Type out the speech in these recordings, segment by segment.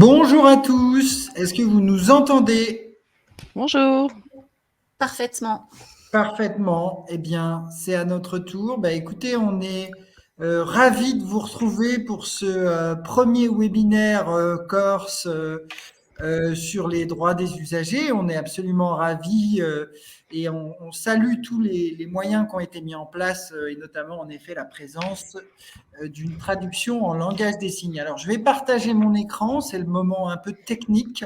Bonjour à tous, est-ce que vous nous entendez Bonjour. Parfaitement. parfaitement? Eh bien, c'est à notre tour. Écoutez, on est ravis de vous retrouver pour ce premier webinaire Corse sur les droits des usagers. On est absolument ravis et on salue tous les moyens qui ont été mis en place et notamment en effet la présence d'une traduction en langage des signes. Alors, je vais partager mon écran, c'est le moment un peu technique.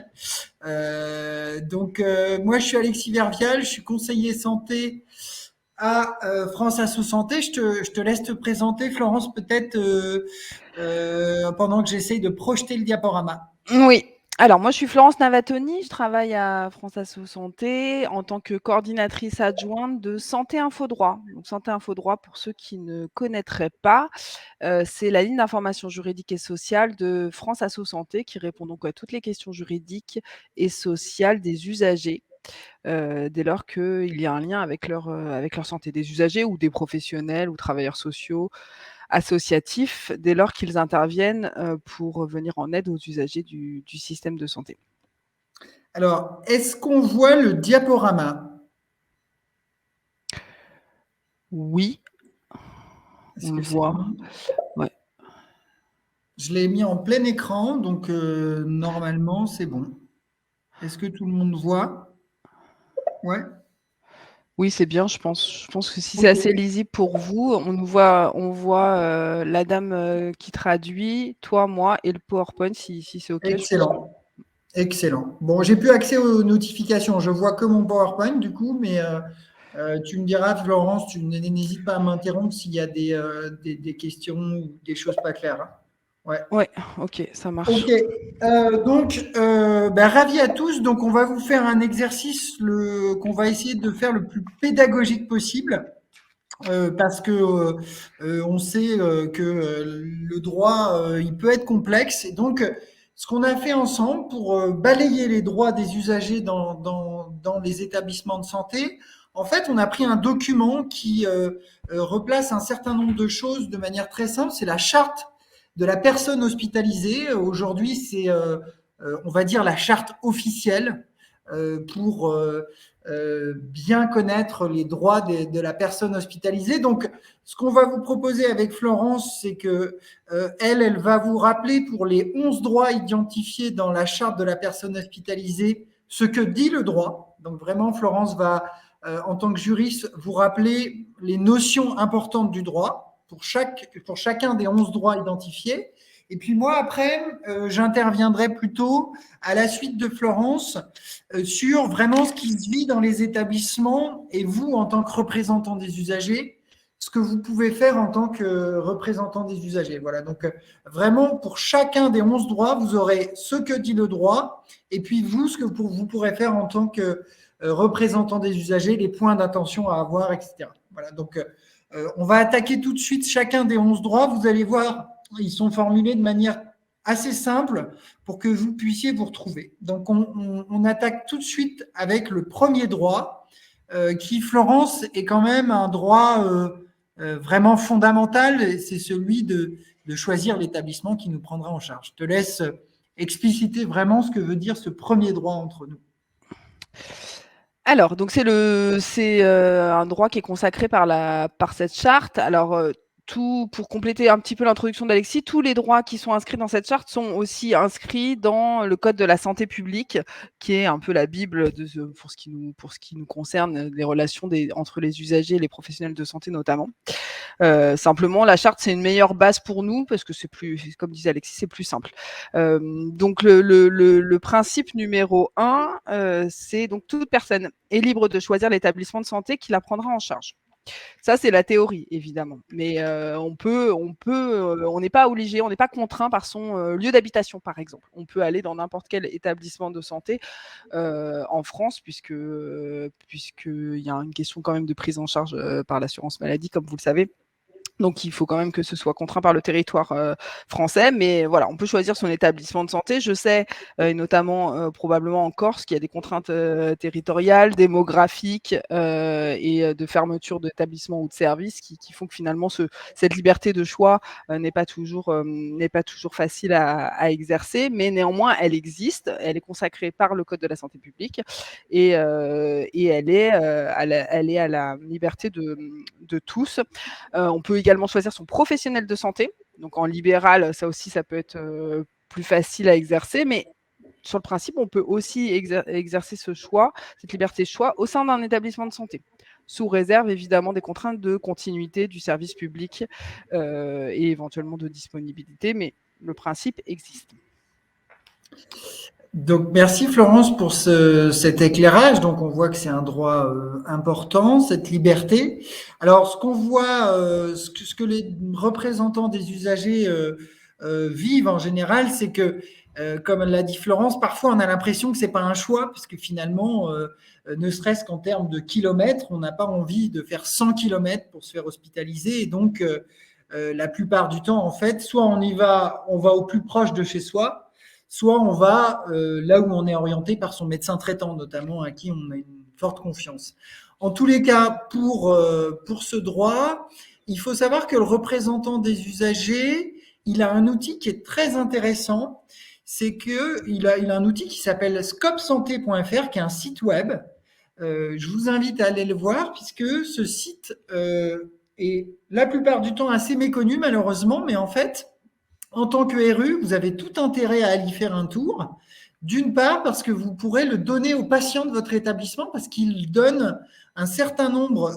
Moi, je suis Alexis Vervial, je suis conseiller santé à France Asso Santé. Je te laisse te présenter, Florence, peut-être pendant que j'essaye de projeter le diaporama. Oui. Alors moi, je suis Florence Navatoni, je travaille à France Asso Santé en tant que coordinatrice adjointe de Santé Info Droit. Donc Santé Info Droit, pour ceux qui ne connaîtraient pas, c'est la ligne d'information juridique et sociale de France Asso Santé qui répond donc à toutes les questions juridiques et sociales des usagers, dès lors qu'il y a un lien avec leur santé, des usagers ou des professionnels ou travailleurs sociaux, associatifs, dès lors qu'ils interviennent pour venir en aide aux usagers du système de santé. Alors, est-ce qu'on voit le diaporama? Oui, Est-ce on le que c'est voit. bon? Ouais. Je l'ai mis en plein écran, donc normalement, c'est bon. Est-ce que tout le monde voit? Ouais. Oui, c'est bien, je pense. Je pense que si c'est Ok. assez lisible pour vous, on voit la dame qui traduit, toi, moi et le PowerPoint, si c'est OK, je pense que. Excellent. Excellent. Bon, j'ai plus accès aux notifications. Je vois que mon PowerPoint du coup, mais tu me diras, Florence, tu n'hésite pas à m'interrompre s'il y a des questions ou des choses pas claires, hein. Ouais. Ouais, OK, ça Ok. marche. Ravi à tous. Donc, on va vous faire un exercice qu'on va essayer de faire le plus pédagogique possible. Parce que on sait que le droit, il peut être complexe. Et donc, ce qu'on a fait ensemble pour balayer les droits des usagers dans les établissements de santé, en fait, on a pris un document qui replace un certain nombre de choses de manière très simple. C'est la charte de la personne hospitalisée. Aujourd'hui, c'est, on va dire, la charte officielle pour bien connaître les droits de la personne hospitalisée. Donc, ce qu'on va vous proposer avec Florence, c'est que elle va vous rappeler pour les 11 droits identifiés dans la charte de la personne hospitalisée ce que dit le droit. Donc, vraiment, Florence va, en tant que juriste, vous rappeler les notions importantes du droit pour chacun des 11 droits identifiés. Et puis moi, après, j'interviendrai plutôt à la suite de Florence sur vraiment ce qui se vit dans les établissements et vous, en tant que représentant des usagers, ce que vous pouvez faire en tant que représentant des usagers. Voilà, donc vraiment, pour chacun des 11 droits, vous aurez ce que dit le droit et puis vous, ce que vous pourrez faire en tant que représentant des usagers, les points d'attention à avoir, etc. Voilà, donc on va attaquer tout de suite chacun des 11 droits. Vous allez voir, ils sont formulés de manière assez simple pour que vous puissiez vous retrouver. Donc, on attaque tout de suite avec le premier droit, qui, Florence, est quand même un droit vraiment fondamental, c'est celui de choisir l'établissement qui nous prendra en charge. Je te laisse expliciter vraiment ce que veut dire ce premier droit entre nous. Alors, donc c'est un droit qui est consacré par cette charte. Alors, tout pour compléter un petit peu l'introduction d'Alexis, tous les droits qui sont inscrits dans cette charte sont aussi inscrits dans le code de la santé publique, qui est un peu la bible pour ce qui nous concerne, les relations entre les usagers et les professionnels de santé notamment. Simplement, la charte, c'est une meilleure base pour nous parce que c'est plus, comme disait Alexis, c'est plus simple. Donc, le principe numéro 1, c'est donc toute personne est libre de choisir l'établissement de santé qui la prendra en charge. Ça, c'est la théorie, évidemment. Mais on n'est pas obligé, on n'est pas contraint par son lieu d'habitation, par exemple. On peut aller dans n'importe quel établissement de santé en France, puisqu'il y a une question quand même de prise en charge par l'assurance maladie, comme vous le savez. Donc, il faut quand même que ce soit contraint par le territoire français. Mais voilà, on peut choisir son établissement de santé. Je sais, et notamment probablement en Corse, qu'il y a des contraintes territoriales, démographiques et de fermeture d'établissements ou de services qui font que finalement, cette liberté de choix n'est pas toujours facile à exercer. Mais néanmoins, elle existe. Elle est consacrée par le Code de la santé publique et elle est à la liberté de tous. On peut également choisir son professionnel de santé. Donc en libéral, ça aussi, ça peut être plus facile à exercer, mais sur le principe, on peut aussi exercer ce choix, cette liberté de choix au sein d'un établissement de santé, sous réserve évidemment des contraintes de continuité du service public et éventuellement de disponibilité, mais le principe existe. Donc, merci Florence pour cet éclairage. Donc, on voit que c'est un droit important, cette liberté. Alors, ce qu'on voit, ce que les représentants des usagers vivent en général, c'est que, comme l'a dit Florence, parfois on a l'impression que c'est pas un choix, parce que finalement, ne serait-ce qu'en termes de kilomètres, on n'a pas envie de faire 100 kilomètres pour se faire hospitaliser. Et donc, la plupart du temps, en fait, soit on va au plus proche de chez soi, soit on va là où on est orienté par son médecin traitant, notamment à qui on a une forte confiance. En tous les cas, pour ce droit, il faut savoir que le représentant des usagers, il a un outil qui est très intéressant. C'est qu'il a un outil qui s'appelle scopsanté.fr, qui est un site web. Je vous invite à aller le voir, puisque ce site est la plupart du temps assez méconnu, malheureusement, mais en fait, en tant que RU, vous avez tout intérêt à aller y faire un tour. D'une part, parce que vous pourrez le donner aux patients de votre établissement, parce qu'il donne un certain nombre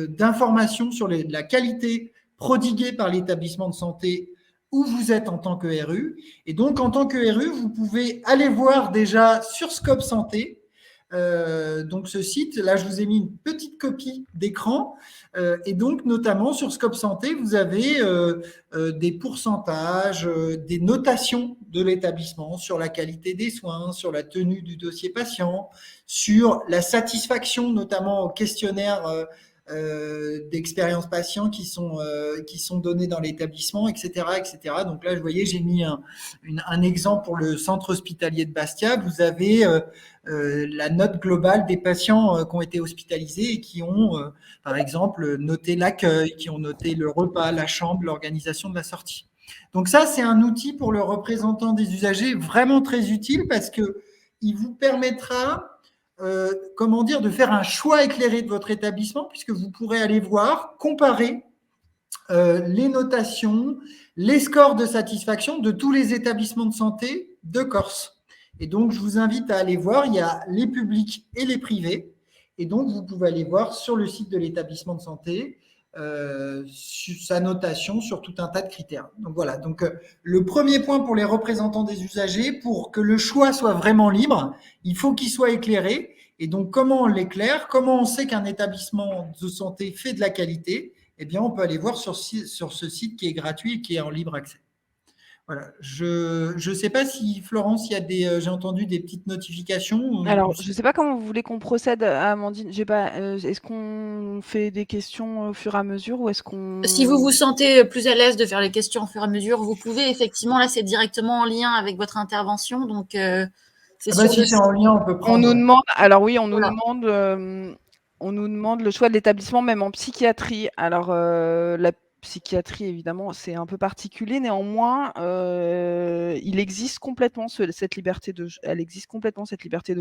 d'informations sur la qualité prodiguée par l'établissement de santé où vous êtes en tant que RU. Et donc, en tant que RU, vous pouvez aller voir déjà sur Scope Santé. Donc, ce site, là, je vous ai mis une petite copie d'écran. Et donc, notamment sur Scope Santé, vous avez des pourcentages, des notations de l'établissement sur la qualité des soins, sur la tenue du dossier patient, sur la satisfaction, notamment au questionnaire d'expérience patient qui sont donnés dans l'établissement, etc., etc. Donc là, vous voyez, j'ai mis un exemple pour le centre hospitalier de Bastia. Vous avez la note globale des patients qui ont été hospitalisés et qui ont, par exemple, noté l'accueil, qui ont noté le repas, la chambre, l'organisation de la sortie. Donc ça, c'est un outil pour le représentant des usagers vraiment très utile parce qu'il vous permettra de faire un choix éclairé de votre établissement, puisque vous pourrez aller voir, comparer les notations, les scores de satisfaction de tous les établissements de santé de Corse. Et donc, je vous invite à aller voir, il y a les publics et les privés. Et donc, vous pouvez aller voir sur le site de l'établissement de santé sa notation sur tout un tas de critères. Donc voilà, donc le premier point pour les représentants des usagers, pour que le choix soit vraiment libre, il faut qu'il soit éclairé. Et donc, comment on l'éclaire? Comment on sait qu'un établissement de santé fait de la qualité? Eh bien, on peut aller voir sur ce site qui est gratuit et qui est en libre accès. Voilà. Je ne sais pas si, Florence, il y a j'ai entendu des petites notifications. Alors, je ne sais pas comment vous voulez qu'on procède, Amandine. Est-ce qu'on fait des questions au fur et à mesure ou est-ce qu'on... Si vous vous sentez plus à l'aise de faire les questions au fur et à mesure, vous pouvez effectivement, là c'est directement en lien avec votre intervention, donc c'est sûr. Si c'est en lien, on peut prendre. On nous demande, alors oui, on nous demande le choix de l'établissement, même en psychiatrie. Alors, la psychiatrie, évidemment, c'est un peu particulier. Néanmoins, elle existe complètement cette liberté de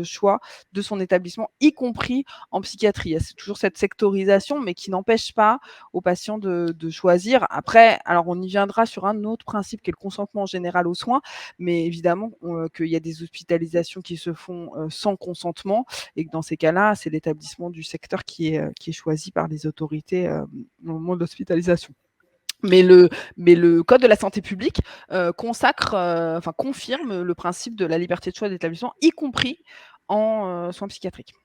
choix de son établissement, y compris en psychiatrie. Il y a toujours cette sectorisation, mais qui n'empêche pas aux patients de choisir. Après, alors on y viendra sur un autre principe qui est le consentement général aux soins, mais évidemment qu'il y a des hospitalisations qui se font sans consentement et que dans ces cas-là, c'est l'établissement du secteur qui est choisi par les autorités au moment de l'hospitalisation. Mais le Code de la santé publique confirme le principe de la liberté de choix d'établissement, y compris en soins psychiatriques.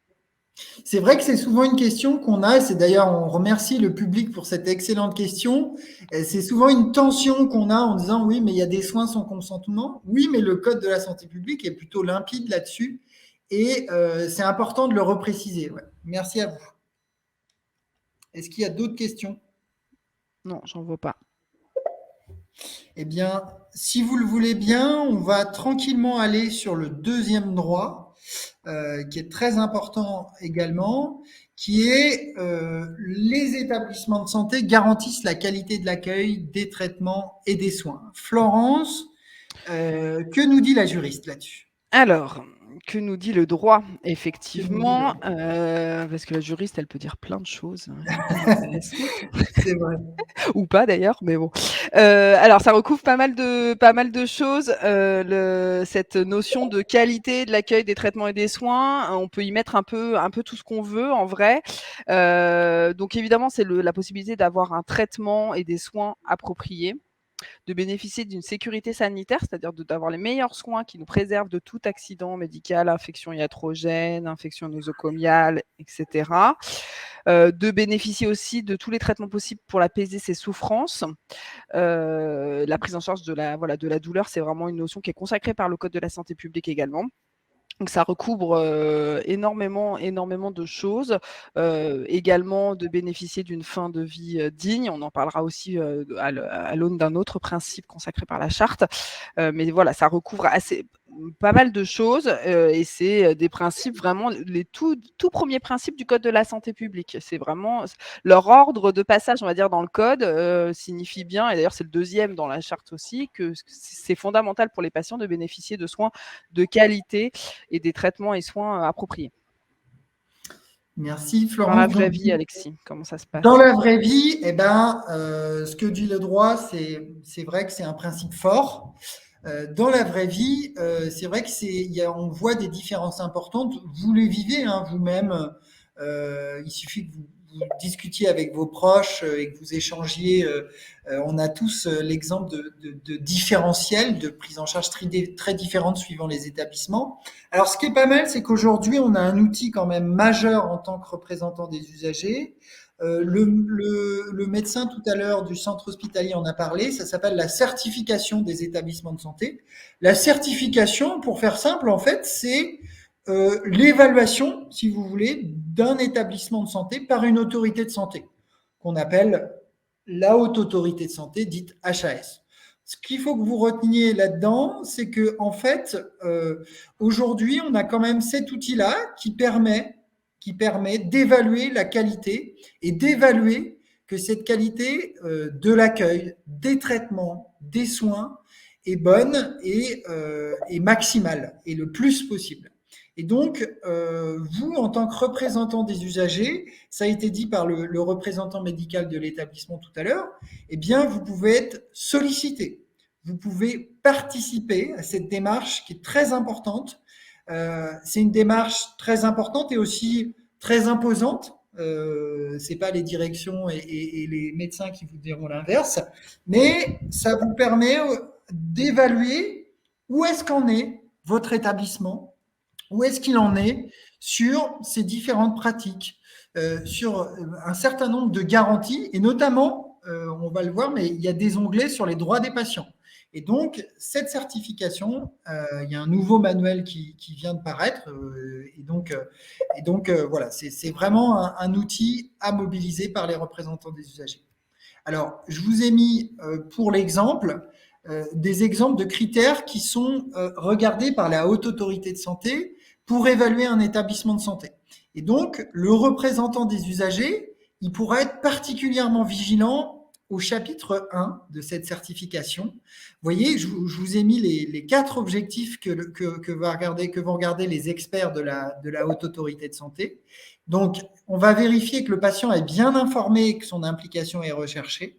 C'est vrai que c'est souvent une question qu'on a, et c'est d'ailleurs, on remercie le public pour cette excellente question. C'est souvent une tension qu'on a en disant oui, mais il y a des soins sans consentement. Oui, mais le Code de la santé publique est plutôt limpide là-dessus, et c'est important de le repréciser. Ouais. Merci à vous. Est-ce qu'il y a d'autres questions? Non, j'en vois pas. Eh bien, si vous le voulez bien, on va tranquillement aller sur le deuxième droit, qui est très important également, qui est les établissements de santé garantissent la qualité de l'accueil, des traitements et des soins. Florence, que nous dit la juriste là-dessus? Alors, que nous dit le droit? Que nous dit le Effectivement, droit? parce que la juriste, elle peut dire plein de choses, très intéressantes. C'est vrai. Ou pas d'ailleurs, mais bon. Alors ça recouvre pas mal de choses. Cette notion de qualité de l'accueil, des traitements et des soins, on peut y mettre un peu tout ce qu'on veut en vrai. Donc évidemment, c'est la possibilité d'avoir un traitement et des soins appropriés, de bénéficier d'une sécurité sanitaire, c'est-à-dire d'avoir les meilleurs soins qui nous préservent de tout accident médical, infection iatrogène, infection nosocomiale, etc. De bénéficier aussi de tous les traitements possibles pour apaiser ses souffrances. La prise en charge de la douleur, c'est vraiment une notion qui est consacrée par le Code de la santé publique également. Donc ça recouvre énormément de choses. Également de bénéficier d'une fin de vie digne. On en parlera aussi à l'aune d'un autre principe consacré par la charte. Mais voilà, ça recouvre pas mal de choses et c'est des principes vraiment les tout premiers principes du Code de la santé publique. C'est vraiment leur ordre de passage, on va dire, dans le Code signifie bien, et d'ailleurs c'est le deuxième dans la charte aussi, que c'est fondamental pour les patients de bénéficier de soins de qualité et des traitements et soins appropriés. Merci Dans Florence. la vraie vie, Alexis, comment ça se passe? Dans la vraie vie, eh ben, ce que dit le droit, c'est vrai que c'est un principe fort. Dans la vraie vie, c'est vrai que on voit des différences importantes. Vous les vivez hein, vous-même. Il suffit que vous discutiez avec vos proches et que vous échangiez. On a tous l'exemple de différentiels, de prise en charge très différentes suivant les établissements. Alors, ce qui est pas mal, c'est qu'aujourd'hui, on a un outil quand même majeur en tant que représentant des usagers. Le médecin tout à l'heure du centre hospitalier en a parlé, ça s'appelle la certification des établissements de santé. La certification, pour faire simple, en fait, c'est l'évaluation, si vous voulez, d'un établissement de santé par une autorité de santé, qu'on appelle la haute autorité de santé, dite HAS. Ce qu'il faut que vous reteniez là-dedans, c'est que en fait, aujourd'hui, on a quand même cet outil-là qui permet d'évaluer la qualité et d'évaluer que cette qualité de l'accueil, des traitements, des soins est bonne et maximale et le plus possible. Et donc, vous, en tant que représentant des usagers, ça a été dit par le représentant médical de l'établissement tout à l'heure, eh bien, vous pouvez être sollicité. Vous pouvez participer à cette démarche qui est très importante. C'est une démarche très importante et aussi très imposante. C'est pas les directions et les médecins qui vous diront l'inverse, mais ça vous permet d'évaluer où est-ce qu'en est votre établissement, où est-ce qu'il en est sur ces différentes pratiques, sur un certain nombre de garanties, et notamment, on va le voir, mais il y a des onglets sur les droits des patients. Et donc, cette certification, il y a un nouveau manuel qui vient de paraître, et donc voilà, c'est vraiment un outil à mobiliser par les représentants des usagers. Alors, je vous ai mis pour l'exemple des exemples de critères qui sont regardés par la haute autorité de santé pour évaluer un établissement de santé. Et donc, le représentant des usagers, il pourra être particulièrement vigilant au chapitre 1 de cette certification. Vous voyez, je vous ai mis les 4 objectifs que vont regarder les experts de la haute autorité de santé. Donc, on va vérifier que le patient est bien informé et que son implication est recherchée.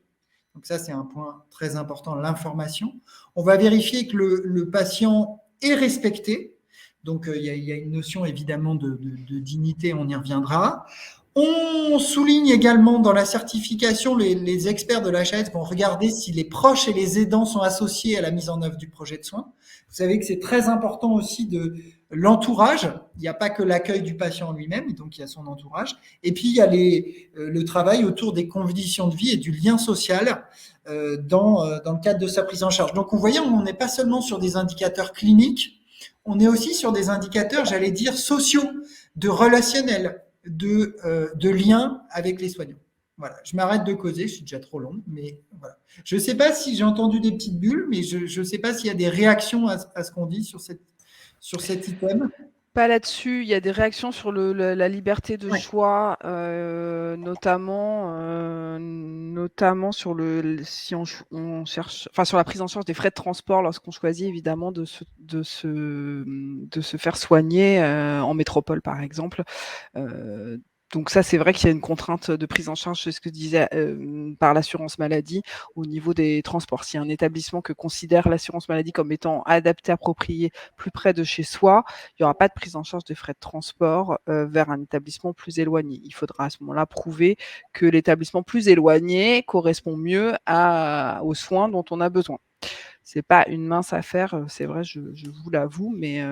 Donc ça, c'est un point très important, l'information. On va vérifier que le patient est respecté. Donc, il y a une notion évidemment de dignité, on y reviendra. On souligne également dans la certification, les experts de l'HAS vont regarder si les proches et les aidants sont associés à la mise en œuvre du projet de soins. Vous savez que c'est très important aussi de l'entourage. Il n'y a pas que l'accueil du patient lui-même, donc il y a son entourage. Et puis il y a le travail autour des conditions de vie et du lien social dans le cadre de sa prise en charge. Donc, vous voyez, on n'est pas seulement sur des indicateurs cliniques, on est aussi sur des indicateurs, j'allais dire, sociaux, de relationnel, de lien avec les soignants. Voilà, je m'arrête de causer, je suis déjà trop long, mais voilà. Je ne sais pas si j'ai entendu des petites bulles, mais je ne sais pas s'il y a des réactions à ce qu'on dit sur cet item. Pas là-dessus, il y a des réactions sur la liberté de Ouais. choix, notamment sur si on cherche, enfin sur la prise en charge des frais de transport lorsqu'on choisit évidemment de se faire soigner en métropole par exemple. Donc ça, c'est vrai qu'il y a une contrainte de prise en charge, c'est ce que disait par l'assurance maladie au niveau des transports. Si un établissement que considère l'assurance maladie comme étant adapté, approprié, plus près de chez soi, il n'y aura pas de prise en charge des frais de transport vers un établissement plus éloigné. Il faudra à ce moment-là prouver que l'établissement plus éloigné correspond mieux aux soins dont on a besoin. C'est pas une mince affaire, c'est vrai, je vous l'avoue, mais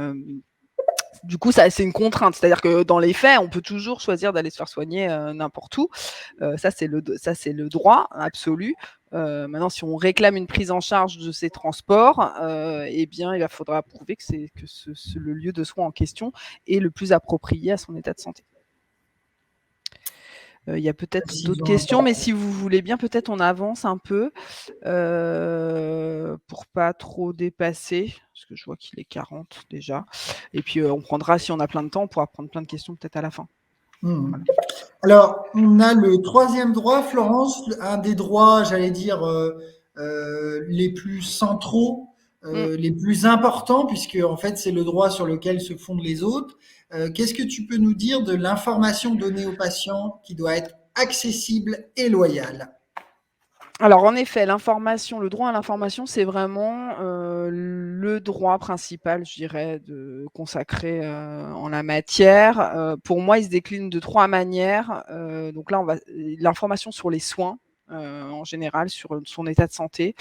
du coup, ça, c'est une contrainte. C'est-à-dire que dans les faits, on peut toujours choisir d'aller se faire soigner n'importe où. Ça, c'est le droit absolu. Maintenant, si on réclame une prise en charge de ces transports, eh bien, il faudra prouver que le lieu de soins en question est le plus approprié à son état de santé. Il y a peut-être d'autres questions, mais si vous voulez bien, peut-être on avance un peu pour pas trop dépasser, parce que je vois qu'il est 40 déjà. Et puis on prendra, si on a plein de temps, on pourra prendre plein de questions peut-être à la fin. Voilà. Alors, on a le troisième droit, Florence, un des droits, j'allais dire, les plus centraux, les plus importants, puisque en fait, c'est le droit sur lequel se fondent les autres. Qu'est-ce que tu peux nous dire de l'information donnée aux patients qui doit être accessible et loyale? Alors en effet, le droit à l'information, c'est vraiment le droit principal, je dirais, consacré en la matière. Pour moi, il se décline de 3 manières. Donc là, l'information sur les soins, en général, sur son état de santé.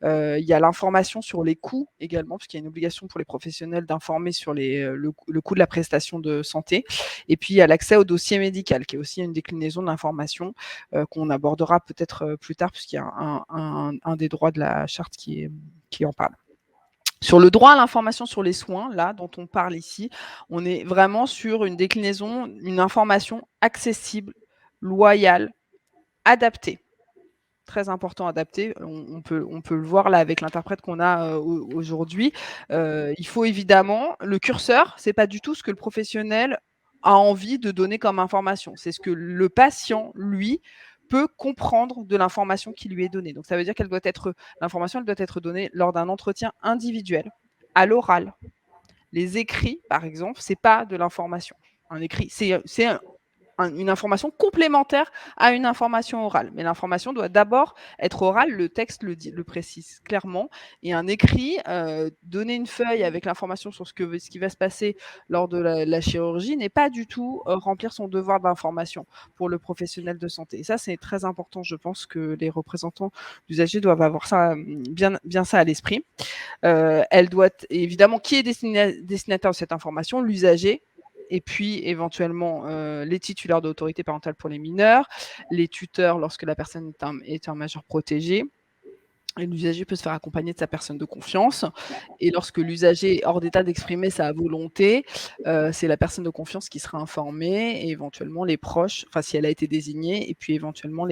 Il y a l'information sur les coûts également, parce qu'il y a une obligation pour les professionnels d'informer sur le coût de la prestation de santé. Et puis, il y a l'accès au dossier médical, qui est aussi une déclinaison de l'information qu'on abordera peut-être plus tard, puisqu'il y a un des droits de la charte qui en parle. Sur le droit à l'information sur les soins, là, dont on parle ici, on est vraiment sur une déclinaison, une information accessible, loyale, adaptée. Très important, adapté. On peut le voir là avec l'interprète qu'on a aujourd'hui. Il faut évidemment, le curseur, c'est pas du tout ce que le professionnel a envie de donner comme information. C'est ce que le patient, lui, peut comprendre de l'information qui lui est donnée. Donc ça veut dire l'information, elle doit être donnée lors d'un entretien individuel, à l'oral. Les écrits, par exemple, c'est pas de l'information. Un écrit, c'est une information complémentaire à une information orale. Mais l'information doit d'abord être orale, le texte le précise clairement. Et un écrit, donner une feuille avec l'information sur ce qui va se passer lors de la chirurgie n'est pas du tout remplir son devoir d'information pour le professionnel de santé. Et ça, c'est très important. Je pense que les représentants d'usagers doivent avoir ça, bien ça à l'esprit. Elle doit évidemment, qui est destinataire de cette information? L'usager. Et puis éventuellement les titulaires d'autorité parentale pour les mineurs, les tuteurs lorsque la personne est un majeur protégé. Et l'usager peut se faire accompagner de sa personne de confiance. Et lorsque l'usager est hors d'état d'exprimer sa volonté, c'est la personne de confiance qui sera informée, et éventuellement les proches, enfin si elle a été désignée, et puis éventuellement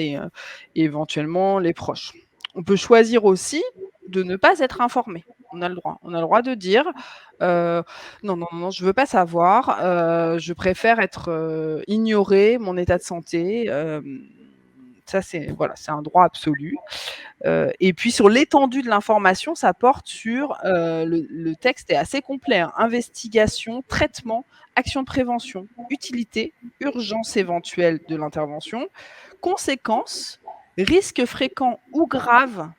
les proches. On peut choisir aussi de ne pas être informé. On a le droit de dire non, je veux pas savoir, je préfère être ignoré, mon état de santé. Ça, c'est un droit absolu. Et puis sur l'étendue de l'information, ça porte sur le texte est assez complet, hein. Investigation, traitement, action de prévention, utilité, urgence éventuelle de l'intervention, conséquences, risques fréquents ou graves,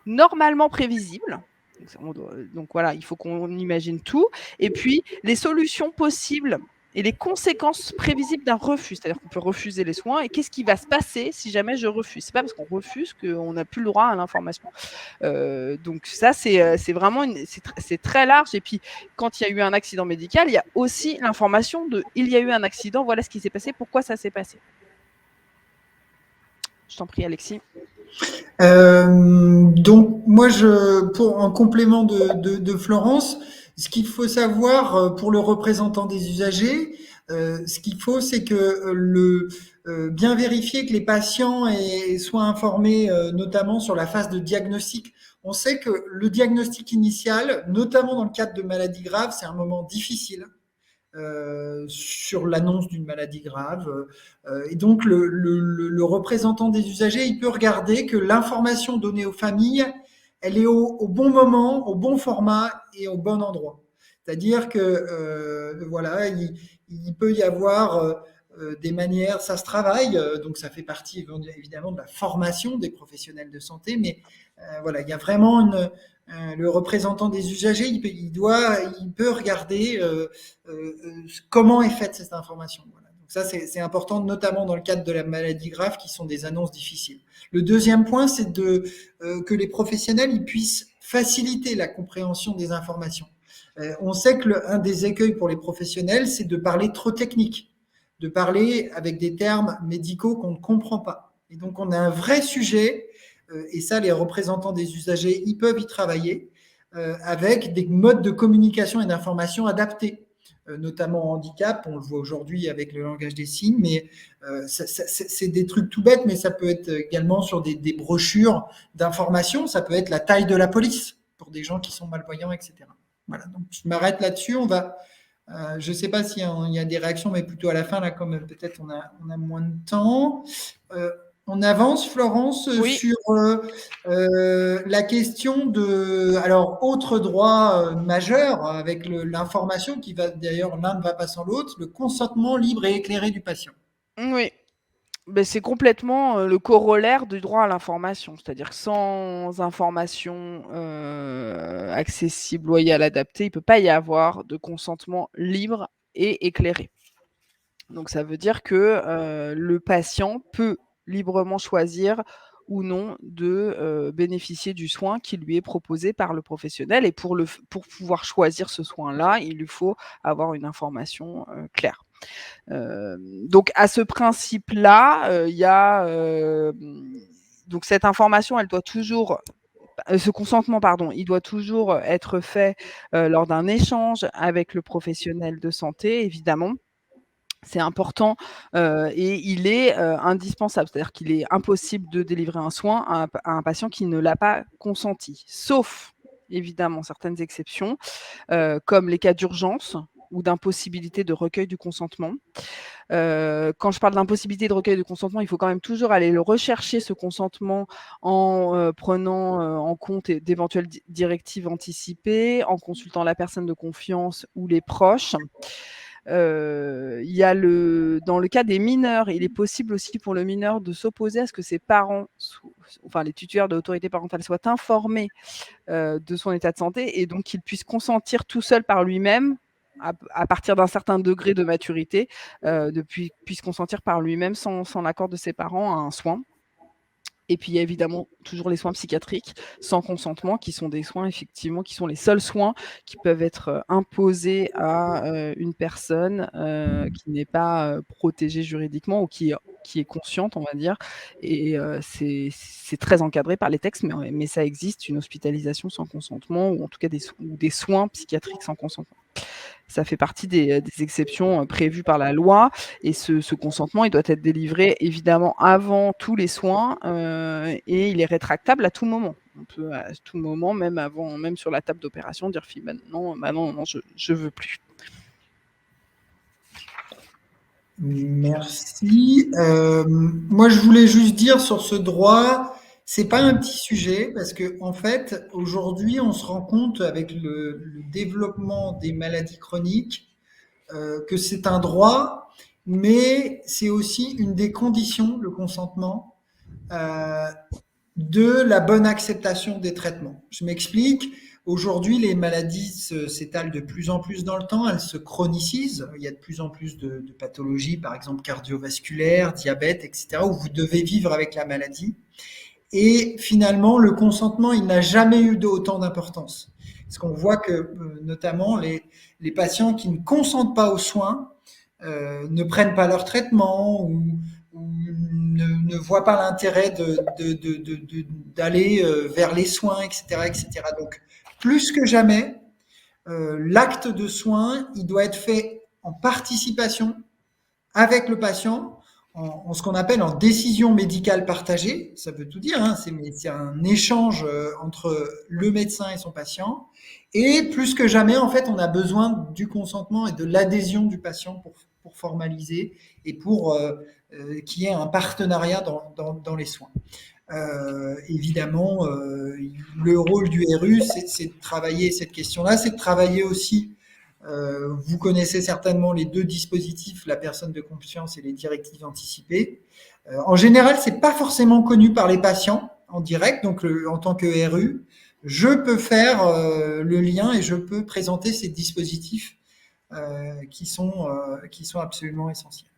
normalement prévisibles. Donc voilà, il faut qu'on imagine tout. Et puis les solutions possibles et les conséquences prévisibles d'un refus. C'est-à-dire qu'on peut refuser les soins. Et qu'est-ce qui va se passer si jamais je refuse? C'est pas parce qu'on refuse qu'on n'a plus le droit à l'information. Donc ça, c'est vraiment c'est très large. Et puis, quand il y a eu un accident médical, il y a aussi l'information il y a eu un accident, voilà ce qui s'est passé, pourquoi ça s'est passé. Je t'en prie, Alexis. Donc moi, en complément de Florence, ce qu'il faut savoir pour le représentant des usagers, Ce qu'il faut, c'est que bien vérifier que les patients soient informés, notamment sur la phase de diagnostic. On sait que le diagnostic initial, notamment dans le cadre de maladies graves, c'est un moment difficile. Sur l'annonce d'une maladie grave. Et donc, le représentant des usagers, il peut regarder que l'information donnée aux familles, elle est au bon moment, au bon format et au bon endroit. C'est-à-dire que voilà, il peut y avoir des manières, ça se travaille, donc ça fait partie évidemment de la formation des professionnels de santé, mais voilà, il y a vraiment le représentant des usagers, il peut regarder comment est faite cette information. Voilà. Donc ça, c'est important, notamment dans le cadre de la maladie grave, qui sont des annonces difficiles. Le deuxième point, c'est que les professionnels ils puissent faciliter la compréhension des informations. On sait que un des écueils pour les professionnels, c'est de parler trop technique, de parler avec des termes médicaux qu'on ne comprend pas. Et donc, on a un vrai sujet, et ça, les représentants des usagers, ils peuvent y travailler, avec des modes de communication et d'information adaptés, notamment en handicap. On le voit aujourd'hui avec le langage des signes, mais c'est des trucs tout bêtes, mais ça peut être également sur des brochures d'information. Ça peut être la taille de la police pour des gens qui sont malvoyants, etc. Voilà, donc je m'arrête là-dessus. Je ne sais pas s'il y a des réactions, mais plutôt à la fin, là, comme peut-être on a moins de temps. On avance, Florence, Oui. sur la question alors, autre droit majeur, avec l'information qui va, d'ailleurs, l'un ne va pas sans l'autre, le consentement libre et éclairé du patient. Oui. Ben, c'est complètement le corollaire du droit à l'information. C'est-à-dire que sans information accessible, loyale, adaptée, il ne peut pas y avoir de consentement libre et éclairé. Donc ça veut dire que le patient peut librement choisir ou non de bénéficier du soin qui lui est proposé par le professionnel. Et pour pouvoir choisir ce soin-là, il lui faut avoir une information claire. Donc à ce principe-là, il y a donc cette information, elle doit toujours ce consentement, pardon, il doit toujours être fait lors d'un échange avec le professionnel de santé, évidemment. C'est important et il est indispensable. C'est-à-dire qu'il est impossible de délivrer un soin à un patient qui ne l'a pas consenti, sauf évidemment certaines exceptions, comme les cas d'urgence ou d'impossibilité de recueil du consentement. Quand je parle d'impossibilité de recueil de consentement, il faut quand même toujours aller le rechercher, ce consentement, en prenant en compte d'éventuelles directives anticipées, en consultant la personne de confiance ou les proches. Il y a dans le cas des mineurs, il est possible aussi pour le mineur de s'opposer à ce que ses parents, enfin les tuteurs de l'autorité parentale, soient informés de son état de santé et donc qu'il puisse consentir tout seul par lui-même à partir d'un certain degré de maturité, puisse consentir par lui-même sans l'accord de ses parents à un soin. Et puis il y a évidemment toujours les soins psychiatriques sans consentement, qui sont des soins effectivement, qui sont les seuls soins qui peuvent être imposés à une personne qui n'est pas protégée juridiquement ou qui est consciente, on va dire. Et c'est très encadré par les textes, mais ça existe, une hospitalisation sans consentement ou en tout cas des soins psychiatriques sans consentement. Ça fait partie des exceptions prévues par la loi et ce consentement, il doit être délivré évidemment avant tous les soins et il est rétractable à tout moment. On peut à tout moment, même sur la table d'opération, dire non, je veux plus. Merci. Moi, je voulais juste dire sur ce droit, c'est pas un petit sujet parce que en fait, aujourd'hui, on se rend compte avec le développement des maladies chroniques que c'est un droit, mais c'est aussi une des conditions, le consentement, de la bonne acceptation des traitements. Je m'explique. Aujourd'hui, les maladies s'étalent de plus en plus dans le temps, elles se chronicisent. Il y a de plus en plus de pathologies, par exemple cardiovasculaires, diabète, etc., où vous devez vivre avec la maladie. Et finalement, le consentement, il n'a jamais eu autant d'importance. Parce qu'on voit que, notamment, les patients qui ne consentent pas aux soins ne prennent pas leur traitement ou ne voient pas l'intérêt d'aller vers les soins, etc., etc. Donc, plus que jamais, l'acte de soin, il doit être fait en participation avec le patient, en ce qu'on appelle en décision médicale partagée. Ça veut tout dire, hein, c'est un échange entre le médecin et son patient. Et plus que jamais, en fait, on a besoin du consentement et de l'adhésion du patient pour formaliser et pour qu'il y ait un partenariat dans les soins. Évidemment, le rôle du RU, c'est de travailler cette question-là, c'est de travailler aussi. Vous connaissez certainement les deux dispositifs, la personne de confiance et les directives anticipées. En général, c'est pas forcément connu par les patients en direct, donc en tant que RU, je peux faire le lien et je peux présenter ces dispositifs qui sont absolument essentiels.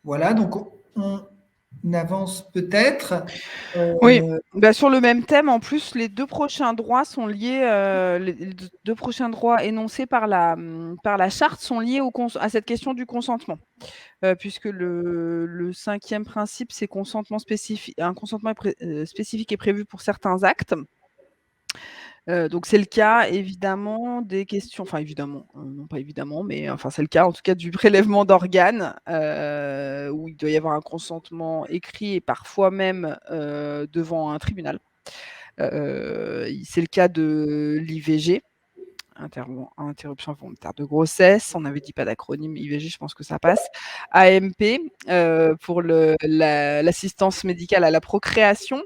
Voilà, donc on avance peut-être. Oui, sur le même thème, en plus, les deux prochains droits sont liés, les deux prochains droits énoncés par la charte sont liés à cette question du consentement. Puisque le 5e principe, c'est un consentement spécifique est prévu pour certains actes. Donc c'est le cas évidemment des questions, enfin évidemment, non pas évidemment, mais enfin c'est le cas en tout cas du prélèvement d'organes, où il doit y avoir un consentement écrit et parfois même devant un tribunal. C'est le cas de l'IVG, interruption volontaire de grossesse. On avait dit pas d'acronyme IVG, je pense que ça passe. AMP pour l'assistance médicale à la procréation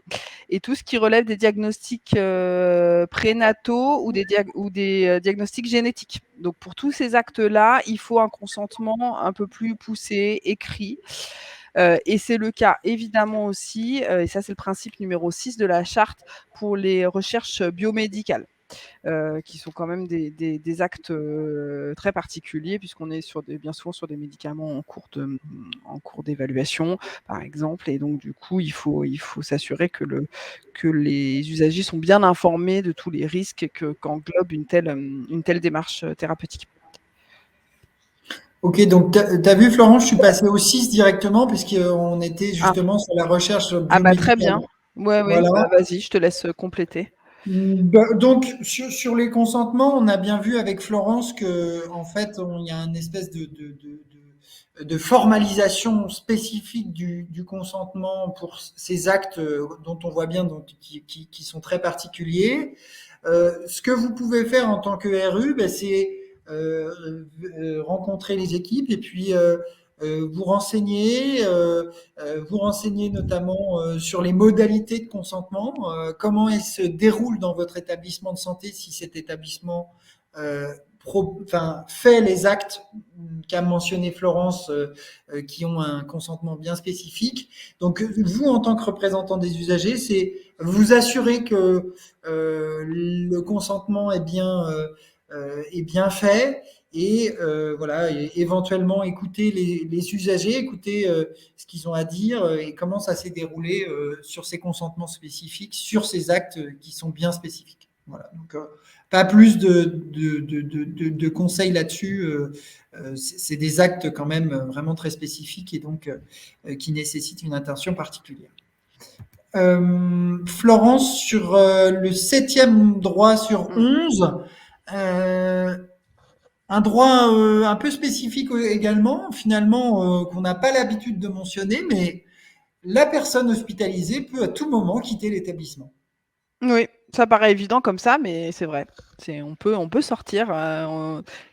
et tout ce qui relève des diagnostics prénataux ou des diagnostics génétiques. Donc pour tous ces actes-là, il faut un consentement un peu plus poussé, écrit. Et c'est le cas évidemment aussi, et ça c'est le principe numéro 6 de la charte, pour les recherches biomédicales. Qui sont quand même des actes très particuliers, puisqu'on est bien souvent sur des médicaments en cours d'évaluation, par exemple, et donc du coup il faut s'assurer que les usagers sont bien informés de tous les risques qu'englobe une telle démarche thérapeutique. Ok, donc tu as vu Florence, je suis passé au 6 directement puisqu'on était justement sur la recherche biomédicale. Très bien. Ouais, voilà. Vas-y, je te laisse compléter. Donc sur les consentements, on a bien vu avec Florence que en fait il y a une espèce de formalisation spécifique du consentement pour ces actes dont on voit bien qui sont très particuliers. Ce que vous pouvez faire en tant que RU, c'est rencontrer les équipes et puis vous renseigner notamment sur les modalités de consentement, comment elles se déroulent dans votre établissement de santé si cet établissement fait les actes qu'a mentionné Florence qui ont un consentement bien spécifique. Donc vous, en tant que représentant des usagers, c'est vous assurer que le consentement est bien fait et voilà, et éventuellement écouter les usagers, écouter ce qu'ils ont à dire et comment ça s'est déroulé sur ces consentements spécifiques, sur ces actes qui sont bien spécifiques. Voilà, donc pas plus de conseils là-dessus. C'est des actes quand même vraiment très spécifiques et donc qui nécessitent une attention particulière. Florence, sur le 7e droit sur 11, un droit un peu spécifique également, finalement, qu'on n'a pas l'habitude de mentionner, mais la personne hospitalisée peut à tout moment quitter l'établissement. Oui, ça paraît évident comme ça, mais c'est vrai. On peut sortir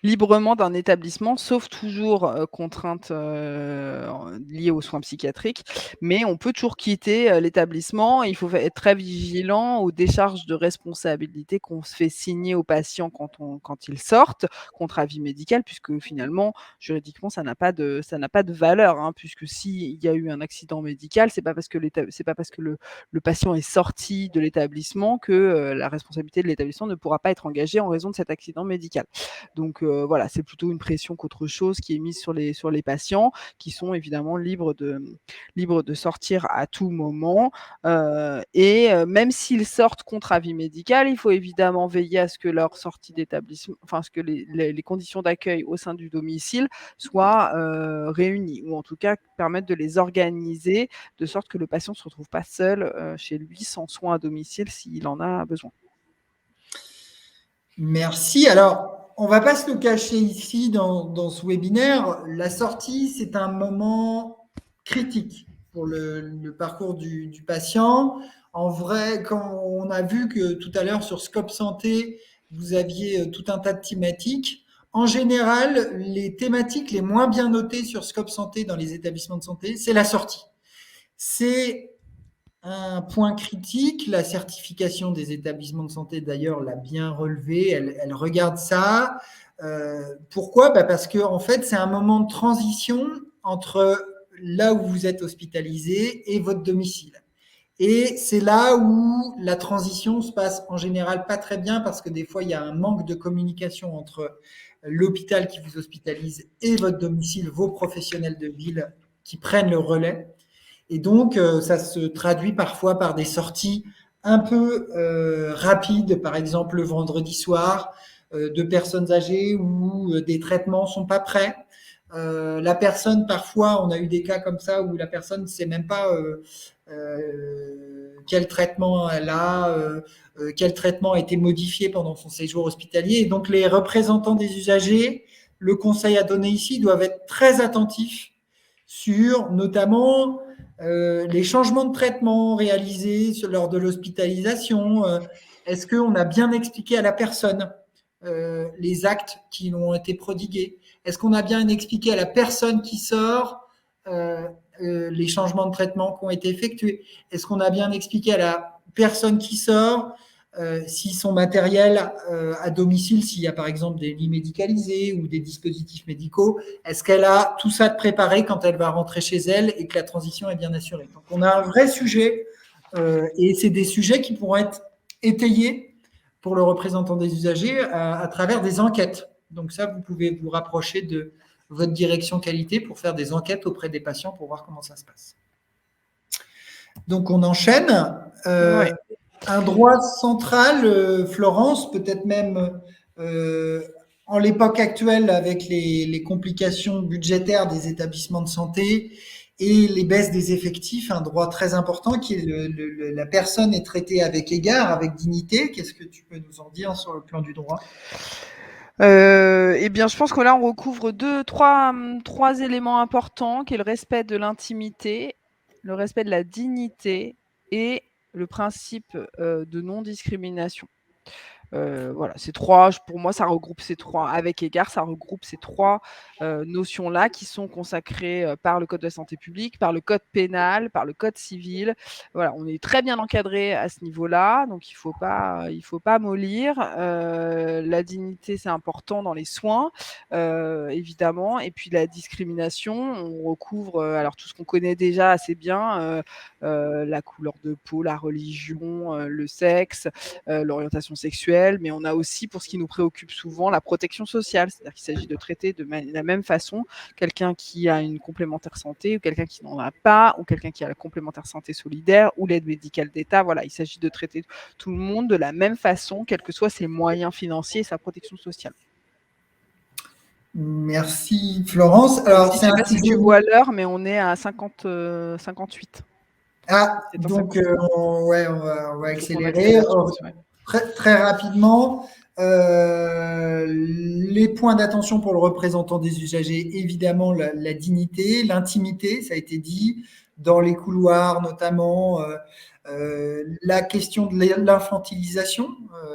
librement d'un établissement, sauf toujours contraintes liées aux soins psychiatriques, mais on peut toujours quitter l'établissement. Il faut être très vigilant aux décharges de responsabilité qu'on se fait signer aux patients quand ils sortent, contre avis médical, puisque finalement, juridiquement, ça n'a pas de valeur, hein, puisque s'il y a eu un accident médical, c'est pas parce que le patient est sorti de l'établissement que la responsabilité de l'établissement ne pourra pas être engagée en raison de cet accident médical. Donc voilà, c'est plutôt une pression qu'autre chose qui est mise sur les patients, qui sont évidemment libres de sortir à tout moment. Et même s'ils sortent contre avis médical, il faut évidemment veiller à ce que leur sortie d'établissement, enfin ce que les conditions d'accueil au sein du domicile soient réunies, ou en tout cas permettre de les organiser de sorte que le patient ne se retrouve pas seul chez lui sans soins à domicile s'il en a besoin. Merci. Alors, on va pas se le cacher ici dans ce webinaire. La sortie, c'est un moment critique pour le parcours du patient. En vrai, quand on a vu que tout à l'heure sur Scope Santé, vous aviez tout un tas de thématiques. En général, les thématiques les moins bien notées sur Scope Santé dans les établissements de santé, c'est la sortie. C'est un point critique. La certification des établissements de santé, d'ailleurs, l'a bien relevé. Elle regarde ça. Pourquoi ? Parce que en fait, c'est un moment de transition entre là où vous êtes hospitalisé et votre domicile. Et c'est là où la transition se passe en général pas très bien parce que des fois, il y a un manque de communication entre l'hôpital qui vous hospitalise et votre domicile, vos professionnels de ville qui prennent le relais. Et donc, ça se traduit parfois par des sorties un peu rapides, par exemple le vendredi soir, de personnes âgées où des traitements sont pas prêts. La personne, parfois, on a eu des cas comme ça où la personne ne sait même pas quel traitement elle a, quel traitement a été modifié pendant son séjour hospitalier. Et donc, les représentants des usagers, le conseil à donner ici, doivent être très attentifs sur notamment les changements de traitement réalisés lors de l'hospitalisation. Est-ce qu'on a bien expliqué à la personne les actes qui ont été prodigués? Est-ce qu'on a bien expliqué à la personne qui sort les changements de traitement qui ont été effectués? Est-ce qu'on a bien expliqué à la personne qui sort si son matériel à domicile, s'il y a par exemple des lits médicalisés ou des dispositifs médicaux, est-ce qu'elle a tout ça de préparé quand elle va rentrer chez elle et que la transition est bien assurée? Donc on a un vrai sujet et c'est des sujets qui pourront être étayés pour le représentant des usagers à travers des enquêtes. Donc ça, vous pouvez vous rapprocher de votre direction qualité pour faire des enquêtes auprès des patients pour voir comment ça se passe. Donc on enchaîne. Ouais. Un droit central, Florence, peut-être même en l'époque actuelle avec les complications budgétaires des établissements de santé et les baisses des effectifs, un droit très important qui est la personne est traitée avec égard, avec dignité. Qu'est-ce que tu peux nous en dire sur le plan du droit ? Eh bien, je pense que là, on recouvre trois éléments importants, qui est le respect de l'intimité, le respect de la dignité et le principe de non-discrimination. Voilà, ces trois, pour moi, ça regroupe ces trois, avec égard, ça regroupe ces trois notions-là qui sont consacrées par le Code de la santé publique, par le Code pénal, par le Code civil. Voilà, on est très bien encadré à ce niveau-là, donc il faut pas mollir. La dignité, c'est important dans les soins, évidemment, et puis la discrimination, on recouvre alors tout ce qu'on connaît déjà assez bien, la couleur de peau, la religion, le sexe, l'orientation sexuelle, mais on a aussi, pour ce qui nous préoccupe souvent, la protection sociale, c'est-à-dire qu'il s'agit de traiter de la même façon quelqu'un qui a une complémentaire santé ou quelqu'un qui n'en a pas, ou quelqu'un qui a la complémentaire santé solidaire ou l'aide médicale d'État. Voilà, il s'agit de traiter tout le monde de la même façon, quels que soient ses moyens financiers et sa protection sociale. Merci Florence. Alors, je ne sais pas si tu vois l'heure, mais on est à 58. Ah, donc on va accélérer. Très rapidement, les points d'attention pour le représentant des usagers, évidemment la dignité, l'intimité, ça a été dit, dans les couloirs notamment, la question de l'infantilisation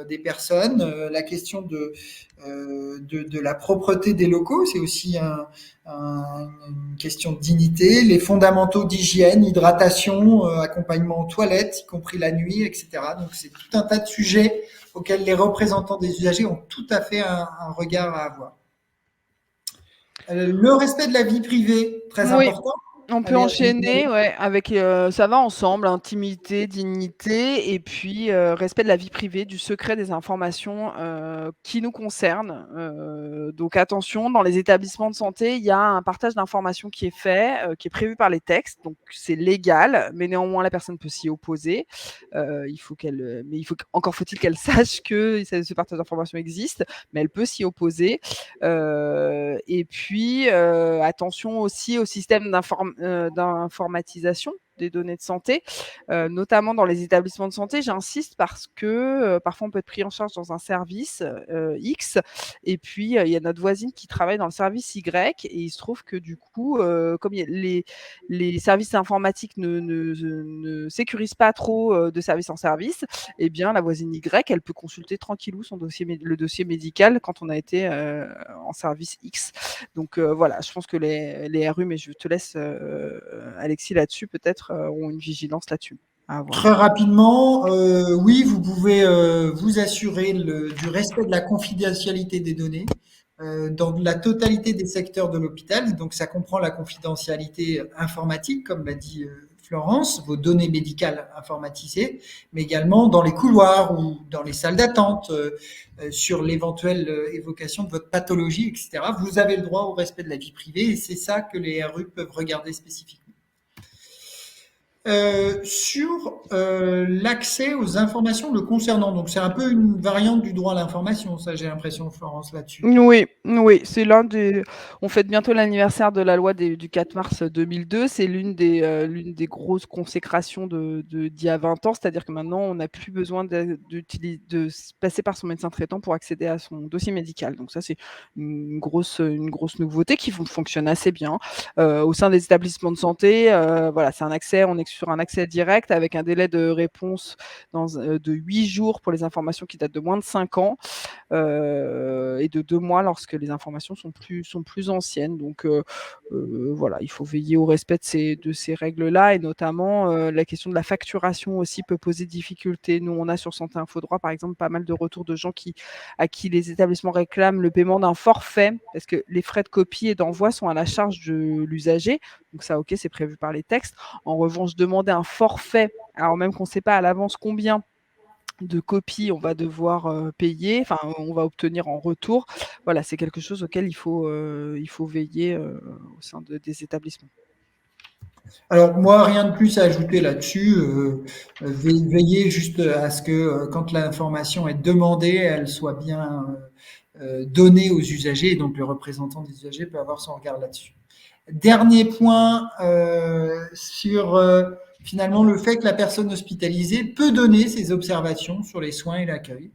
des personnes, la question de la propreté des locaux, c'est aussi une question de dignité, les fondamentaux d'hygiène, hydratation, accompagnement aux toilettes, y compris la nuit, etc. Donc c'est tout un tas de sujets auxquels les représentants des usagers ont tout à fait un regard à avoir. Le respect de la vie privée, très important. On peut enchaîner, ouais, avec ça va ensemble, intimité, dignité, et puis respect de la vie privée, du secret des informations qui nous concernent. Donc attention, dans les établissements de santé, il y a un partage d'informations qui est fait, qui est prévu par les textes, donc c'est légal, mais néanmoins la personne peut s'y opposer. Encore faut-il qu'elle sache que ce partage d'informations existe, mais elle peut s'y opposer. Et puis attention aussi au système d'informatisation des données de santé, notamment dans les établissements de santé. J'insiste parce que parfois on peut être pris en charge dans un service X, et puis il y a notre voisine qui travaille dans le service Y, et il se trouve que du coup, comme les services informatiques ne sécurisent pas trop de service en service, eh bien la voisine Y, elle peut consulter tranquillou le dossier médical quand on a été en service X. Donc voilà, je pense que les RU, mais je te laisse Alexis là-dessus, peut-être ont une vigilance là-dessus. Très rapidement, oui, vous pouvez vous assurer du respect de la confidentialité des données dans la totalité des secteurs de l'hôpital. Donc, ça comprend la confidentialité informatique, comme l'a dit Florence, vos données médicales informatisées, mais également dans les couloirs ou dans les salles d'attente, sur l'éventuelle évocation de votre pathologie, etc. Vous avez le droit au respect de la vie privée, et c'est ça que les RU peuvent regarder spécifiquement. Sur l'accès aux informations le concernant. Donc, c'est un peu une variante du droit à l'information, ça, j'ai l'impression, Florence, là-dessus. Oui, c'est l'un des. On fête bientôt l'anniversaire de la loi du 4 mars 2002. C'est l'une des grosses consécrations d'il y a 20 ans. C'est-à-dire que maintenant, on n'a plus besoin de passer par son médecin traitant pour accéder à son dossier médical. Donc ça, c'est une grosse nouveauté qui fonctionne assez bien. Au sein des établissements de santé, voilà, on est sur un accès direct avec un délai de réponse de 8 jours pour les informations qui datent de moins de 5 ans. Et de 2 mois lorsque les informations sont plus anciennes. Donc voilà, il faut veiller au respect de ces règles-là, et notamment la question de la facturation aussi peut poser difficulté. Nous, on a sur Santé Info Droit, par exemple, pas mal de retours de gens à qui les établissements réclament le paiement d'un forfait, parce que les frais de copie et d'envoi sont à la charge de l'usager. Donc ça, ok, c'est prévu par les textes. En revanche, demander un forfait, alors même qu'on ne sait pas à l'avance combien de copies on va devoir payer, enfin on va obtenir en retour. Voilà, c'est quelque chose auquel il faut veiller au sein des établissements. Alors moi, rien de plus à ajouter là-dessus. Veillez juste à ce que quand l'information est demandée, elle soit bien donnée aux usagers, et donc le représentant des usagers peut avoir son regard là-dessus. Dernier point sur finalement le fait que la personne hospitalisée peut donner ses observations sur les soins et l'accueil.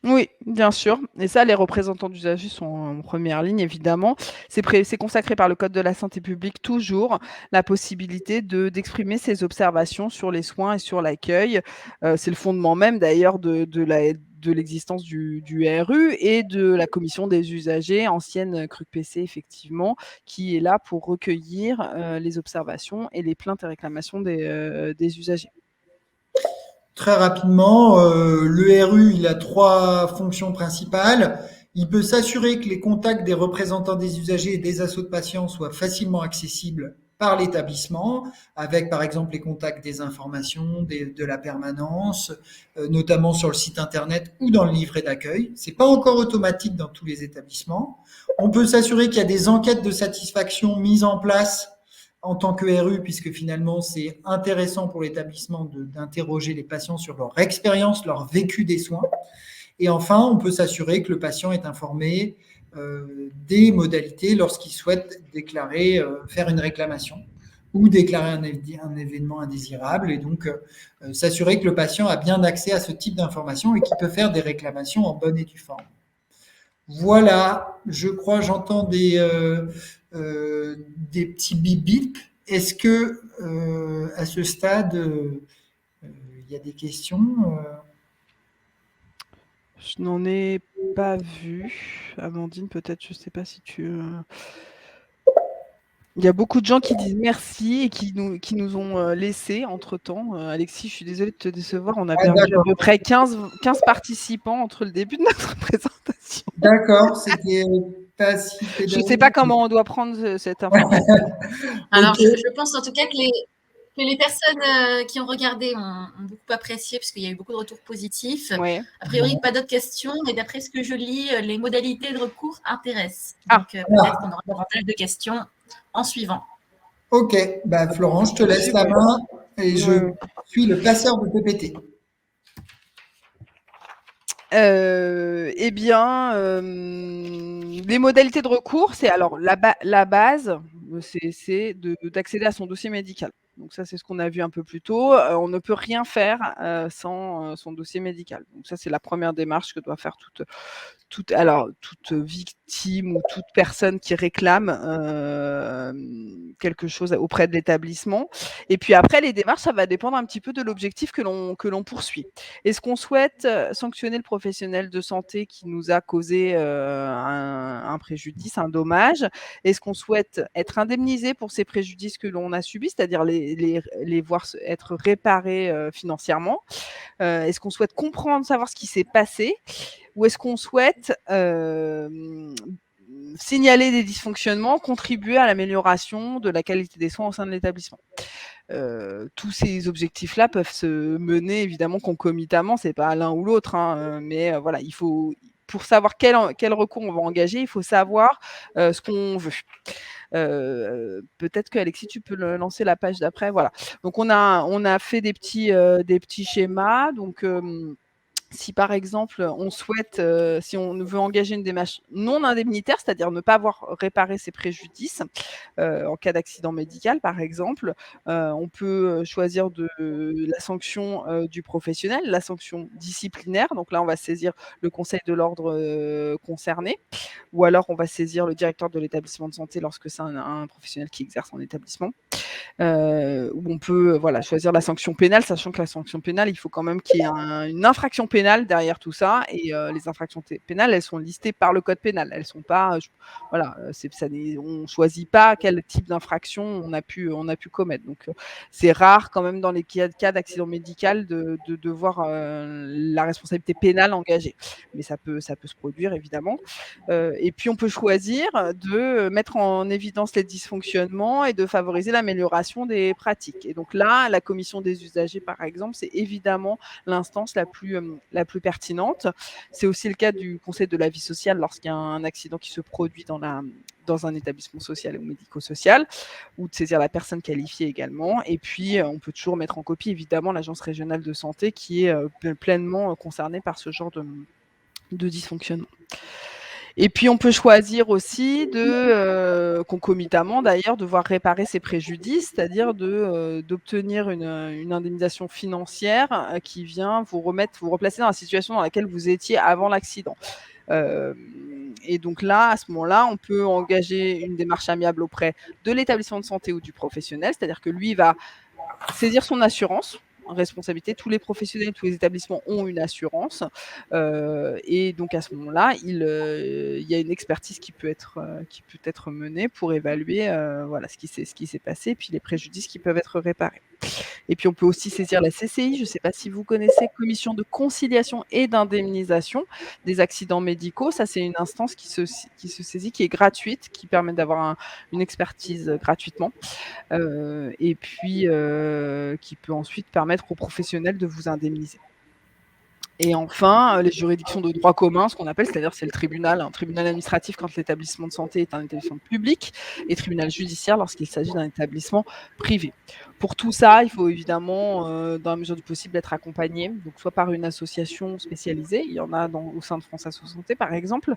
Oui, bien sûr. Et ça, les représentants d'usagers sont en première ligne, évidemment. C'est consacré par le Code de la santé publique, toujours, la possibilité d'exprimer ses observations sur les soins et sur l'accueil. C'est le fondement même, d'ailleurs, de l'existence du RU et de la commission des usagers, ancienne CRUC-PC, effectivement, qui est là pour recueillir les observations et les plaintes et réclamations des usagers. Très rapidement, le RU, il a 3 fonctions principales. Il peut s'assurer que les contacts des représentants des usagers et des assos de patients soient facilement accessibles par l'établissement, avec par exemple les contacts des informations, de la permanence, notamment sur le site internet ou dans le livret d'accueil. C'est pas encore automatique dans tous les établissements. On peut s'assurer qu'il y a des enquêtes de satisfaction mises en place en tant que RU, puisque finalement, c'est intéressant pour l'établissement d'interroger les patients sur leur expérience, leur vécu des soins. Et enfin, on peut s'assurer que le patient est informé des modalités lorsqu'il souhaite faire une réclamation ou déclarer un événement indésirable, et donc s'assurer que le patient a bien accès à ce type d'informations et qu'il peut faire des réclamations en bonne et due forme. Voilà, je crois j'entends des petits bip-bip. Est-ce que à ce stade, il y a des questions Je n'en ai pas vu. Amandine, peut-être, je ne sais pas si tu... Il y a beaucoup de gens qui disent merci et qui nous ont laissé entre-temps. Alexis, je suis désolée de te décevoir. On a perdu à peu près 15 participants entre le début de notre présentation. D'accord, c'était pas si pédagogique. Je ne sais pas comment on doit prendre cette information. Alors, je pense en tout cas que les personnes qui ont regardé ont beaucoup apprécié, parce qu'il y a eu beaucoup de retours positifs. Ouais. A priori, pas d'autres questions, mais d'après ce que je lis, les modalités de recours intéressent. Donc, peut-être qu'on aura davantage de questions en suivant. Ok, Florence, je te laisse la main et je suis le passeur de PPT. Eh bien, les modalités de recours, c'est alors la base, c'est d'accéder à son dossier médical. Donc ça, c'est ce qu'on a vu un peu plus tôt. On ne peut rien faire sans son dossier médical. Donc ça, c'est la première démarche que doit faire toute victime ou toute personne qui réclame quelque chose auprès de l'établissement. Et puis après, les démarches, ça va dépendre un petit peu de l'objectif que l'on poursuit. Est-ce qu'on souhaite sanctionner le professionnel de santé qui nous a causé un préjudice, un dommage? Est-ce qu'on souhaite être indemnisé pour ces préjudices que l'on a subis, c'est-à-dire les voir être réparés financièrement? Est-ce qu'on souhaite comprendre, savoir ce qui s'est passé? Ou est-ce qu'on souhaite signaler des dysfonctionnements, contribuer à l'amélioration de la qualité des soins au sein de l'établissement? Tous ces objectifs-là peuvent se mener évidemment concomitamment, c'est pas l'un ou l'autre, hein, mais voilà, il faut, pour savoir quel recours on va engager, il faut savoir ce qu'on veut. Peut-être que Alexis, tu peux lancer la page d'après. Voilà. Donc on a fait des petits schémas. Donc si par exemple on souhaite, si on veut engager une démarche non indemnitaire, c'est-à-dire ne pas avoir réparé ses préjudices en cas d'accident médical par exemple, on peut choisir la sanction du professionnel, la sanction disciplinaire. Donc là, on va saisir le conseil de l'ordre concerné, ou alors on va saisir le directeur de l'établissement de santé lorsque c'est un professionnel qui exerce en établissement. Où on peut choisir la sanction pénale, sachant que la sanction pénale, il faut quand même qu'il y ait une infraction pénale derrière tout ça. Et les infractions pénales, elles sont listées par le code pénal. Elles sont pas, on choisit pas quel type d'infraction on a pu commettre. Donc c'est rare quand même dans les cas d'accident médical de voir la responsabilité pénale engagée. Mais ça peut se produire évidemment. Et puis on peut choisir de mettre en évidence les dysfonctionnements et de favoriser l'amélioration des pratiques. Et donc là, la commission des usagers, par exemple, c'est évidemment l'instance la plus pertinente. C'est aussi le cas du conseil de la vie sociale lorsqu'il y a un accident qui se produit dans un établissement social ou médico-social, ou de saisir la personne qualifiée également. Et puis, on peut toujours mettre en copie, évidemment, l'agence régionale de santé qui est pleinement concernée par ce genre de dysfonctionnement. Et puis, on peut choisir aussi concomitamment d'ailleurs, de voir réparer ses préjudices, c'est-à-dire d'obtenir une indemnisation financière qui vient vous replacer dans la situation dans laquelle vous étiez avant l'accident. Et donc là, à ce moment-là, on peut engager une démarche amiable auprès de l'établissement de santé ou du professionnel, c'est-à-dire que lui va saisir son assurance en responsabilité. Tous les professionnels, tous les établissements ont une assurance. Et donc, à ce moment-là, il y a une expertise qui peut être menée pour évaluer ce qui s'est passé, puis les préjudices qui peuvent être réparés. Et puis, on peut aussi saisir la CCI. Je ne sais pas si vous connaissez, Commission de conciliation et d'indemnisation des accidents médicaux. Ça, c'est une instance qui se saisit, qui est gratuite, qui permet d'avoir une expertise gratuitement. Et puis, qui peut ensuite permettre aux professionnels de vous indemniser. Et enfin, les juridictions de droit commun, ce qu'on appelle, c'est-à-dire c'est le tribunal, un tribunal administratif quand l'établissement de santé est un établissement public, et tribunal judiciaire lorsqu'il s'agit d'un établissement privé. Pour tout ça, il faut évidemment, dans la mesure du possible, être accompagné, donc soit par une association spécialisée, il y en a au sein de France Asso Santé par exemple,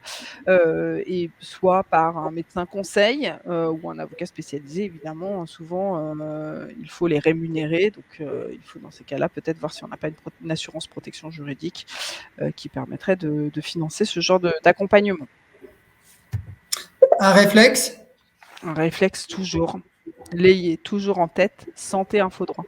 et soit par un médecin conseil ou un avocat spécialisé, évidemment. Souvent, il faut les rémunérer, donc il faut dans ces cas-là peut-être voir si on n'a pas une assurance protection juridique qui permettrait de financer ce genre d'accompagnement. Un réflexe ? Un réflexe toujours. L'ayez toujours en tête, Santé Info Droit.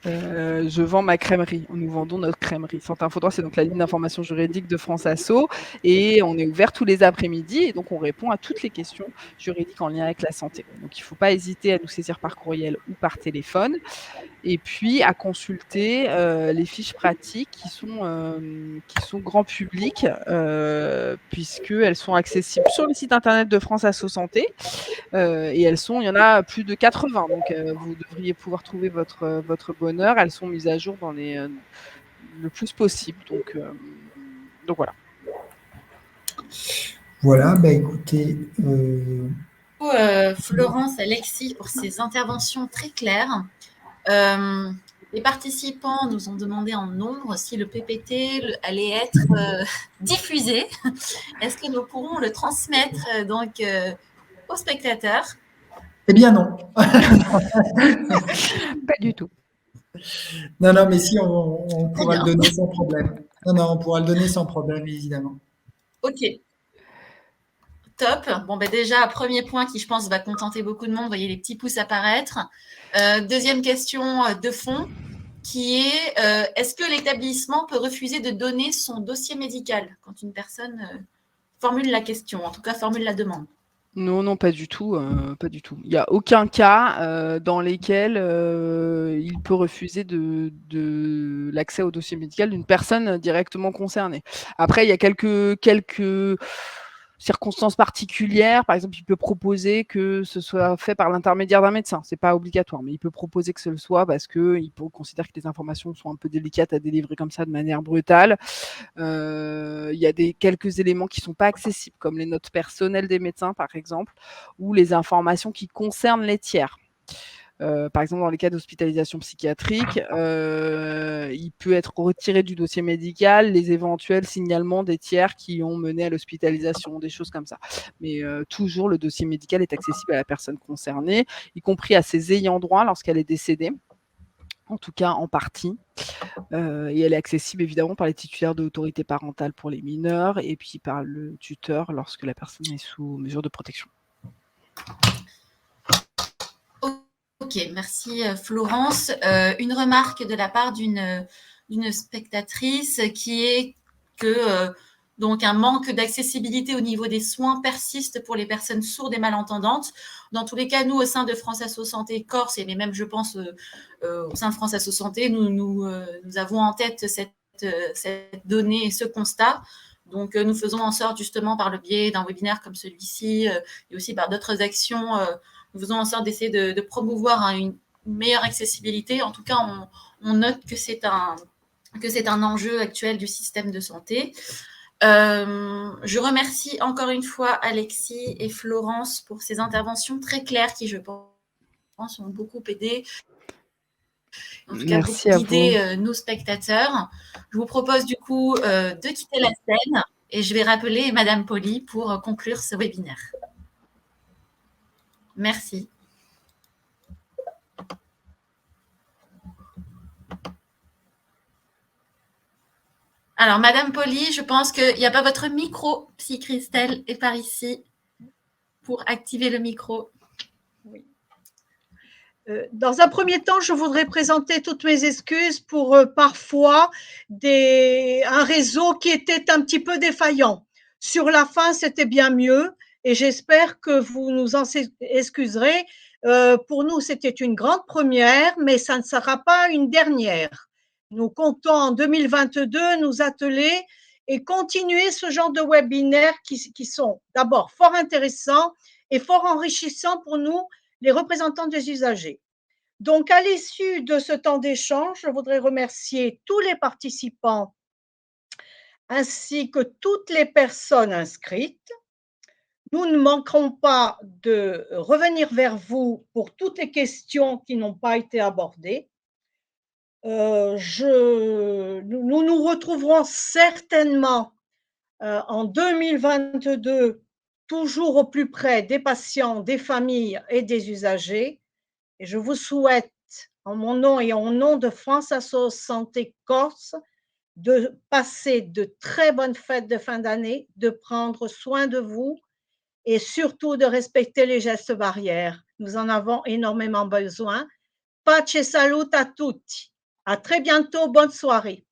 Je vends ma crèmerie. Nous vendons notre crèmerie. Santé Info Droit, c'est donc la ligne d'information juridique de France Asso. Et on est ouvert tous les après-midi. Et donc, on répond à toutes les questions juridiques en lien avec la santé. Donc, il ne faut pas hésiter à nous saisir par courriel ou par téléphone. Et puis, à consulter les fiches pratiques qui sont grand public, puisqu'elles sont accessibles sur le site internet de France Asso Santé. Et il y en a plus de 80. Donc, vous devriez pouvoir trouver votre bonheur. Elles sont mises à jour le plus possible. Donc voilà. Voilà, écoutez. Florence, Alexis, pour ces interventions très claires. Les participants nous ont demandé en nombre si le PPT allait être diffusé. Est-ce que nous pourrons le transmettre aux spectateurs? Eh bien non. Pas du tout. Non, non, mais si, on Très pourra le bien. donner sans problème. Non, non, on pourra le donner sans problème, évidemment. Ok, top. Bon, ben déjà, premier point qui, je pense, va contenter beaucoup de monde. Vous voyez les petits pouces apparaître. Deuxième question de fond, qui est est-ce que l'établissement peut refuser de donner son dossier médical quand une personne formule la question, en tout cas formule la demande? Non, non, pas du tout, pas du tout. Il n'y a aucun cas dans lesquels il peut refuser de l'accès au dossier médical d'une personne directement concernée. Après, il y a quelques circonstances particulières. Par exemple, il peut proposer que ce soit fait par l'intermédiaire d'un médecin. C'est pas obligatoire, mais il peut proposer que ce le soit parce qu'il considère que les informations sont un peu délicates à délivrer comme ça de manière brutale. Il y a quelques éléments qui ne sont pas accessibles, comme les notes personnelles des médecins, par exemple, ou les informations qui concernent les tiers. Par exemple, dans les cas d'hospitalisation psychiatrique, il peut être retiré du dossier médical les éventuels signalements des tiers qui ont mené à l'hospitalisation, des choses comme ça. Mais toujours, le dossier médical est accessible à la personne concernée, y compris à ses ayants droit lorsqu'elle est décédée, en tout cas en partie. Et elle est accessible évidemment par les titulaires de l'autorité parentale pour les mineurs et puis par le tuteur lorsque la personne est sous mesure de protection. Ok, merci Florence. Une remarque de la part d'une spectatrice qui est que donc un manque d'accessibilité au niveau des soins persiste pour les personnes sourdes et malentendantes. Dans tous les cas, nous, au sein de France Asso Santé Corse, et même je pense au sein de France Asso Santé, nous avons en tête cette donnée et ce constat. Donc, nous faisons en sorte, justement, par le biais d'un webinaire comme celui-ci, et aussi par d'autres actions, nous faisons en sorte d'essayer de promouvoir une meilleure accessibilité. En tout cas, on note que c'est un enjeu actuel du système de santé. Je remercie encore une fois Alexis et Florence pour ces interventions très claires qui, je pense, ont beaucoup aidé. En tout cas, Merci beaucoup guidé nos spectateurs. Je vous propose du coup de quitter la scène et je vais rappeler Madame Poli pour conclure ce webinaire. Merci. Alors, Madame Poli, je pense qu'il n'y a pas votre micro, si Christelle est par ici, pour activer le micro. Oui. Dans un premier temps, je voudrais présenter toutes mes excuses pour parfois un réseau qui était un petit peu défaillant. Sur la fin, c'était bien mieux et j'espère que vous nous en excuserez. Pour nous, c'était une grande première, mais ça ne sera pas une dernière. Nous comptons en 2022 nous atteler et continuer ce genre de webinaires qui sont d'abord fort intéressants et fort enrichissants pour nous, les représentants des usagers. Donc, à l'issue de ce temps d'échange, je voudrais remercier tous les participants ainsi que toutes les personnes inscrites. Nous ne manquerons pas de revenir vers vous pour toutes les questions qui n'ont pas été abordées. Nous nous retrouverons certainement en 2022, toujours au plus près des patients, des familles et des usagers. Et je vous souhaite, en mon nom et en nom de France Asso Santé Corse, de passer de très bonnes fêtes de fin d'année, de prendre soin de vous et surtout de respecter les gestes barrières. Nous en avons énormément besoin. Pace e salute a tutti. À très bientôt. Bonne soirée.